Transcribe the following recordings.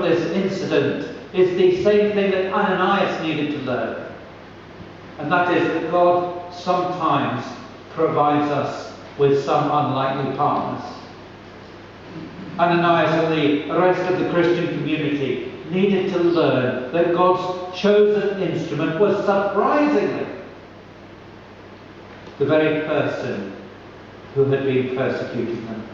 this incident is the same thing that Ananias needed to learn. And that is that God sometimes provides us with some unlikely partners. Ananias and the rest of the Christian community needed to learn that God's chosen instrument was surprisingly the very person who had been persecuting them.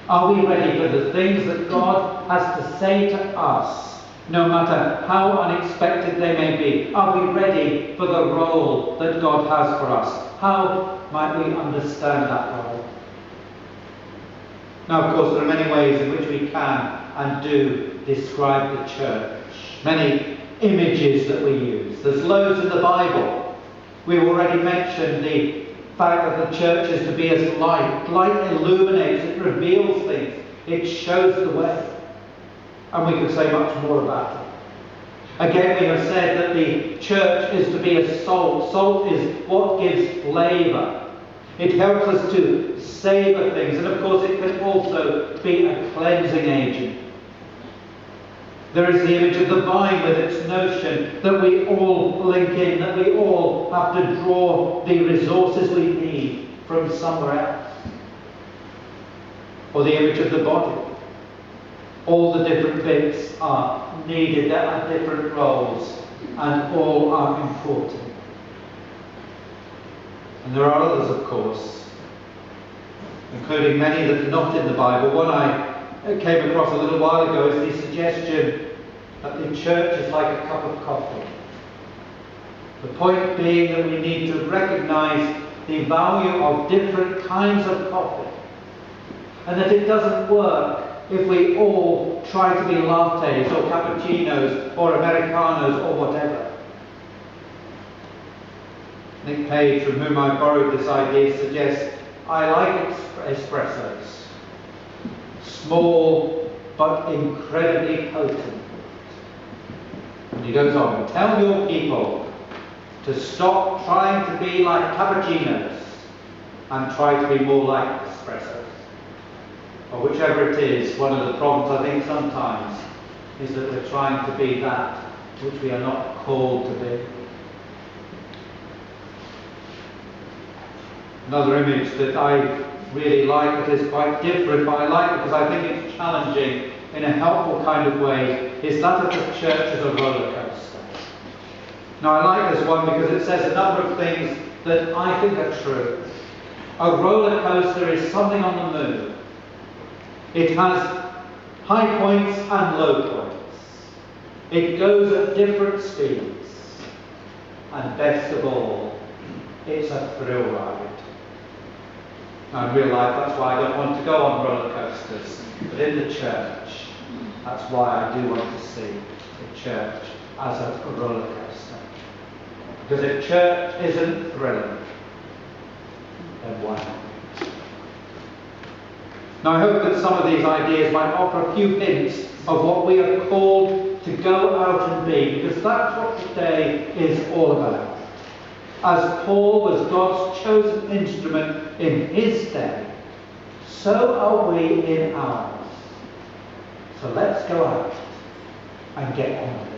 Are we ready for the things that God has to say to us, no matter how unexpected they may be? Are we ready for the role that God has for us? How might we understand that role? Now, of course, there are many ways in which we can and do describe the church. Many images that we use. There's loads in the Bible. We've already mentioned the fact that the church is to be as light. Light illuminates, it reveals things, it shows the way. And we could say much more about it. Again, we have said that the church is to be as salt. Salt is what gives flavour. It helps us to savour things, and of course it can also be a cleansing agent. There is the image of the vine with its notion that we all link in, that we all have to draw the resources we need from somewhere else. Or the image of the body. All the different bits are needed, there are different roles, and all are important. And there are others, of course, including many that are not in the Bible. One I came across a little while ago is the suggestion that the church is like a cup of coffee. The point being that we need to recognise the value of different kinds of coffee, and that it doesn't work if we all try to be lattes or cappuccinos or Americanos or whatever. Nick Page, from whom I borrowed this idea, suggests, I like espressos. Small but incredibly potent. And he goes on, tell your people to stop trying to be like cappuccinos and try to be more like espressos. Or whichever it is, one of the problems I think sometimes is that we're trying to be that which we are not called to be. Another image that I really like, that is quite different, but I like it because I think it's challenging in a helpful kind of way, is that of the church as a roller coaster. Now I like this one because it says a number of things that I think are true. A roller coaster is something on the move. It has high points and low points. It goes at different speeds. And best of all, it's a thrill ride. Now in real life, that's why I don't want to go on roller coasters. But in the church, that's why I do want to see the church as a roller coaster. Because if church isn't thrilling, then why not? Now I hope that some of these ideas might offer a few hints of what we are called to go out and be, because that's what today is all about. As Paul was God's chosen instrument in his day, so are we in ours. So let's go out and get on.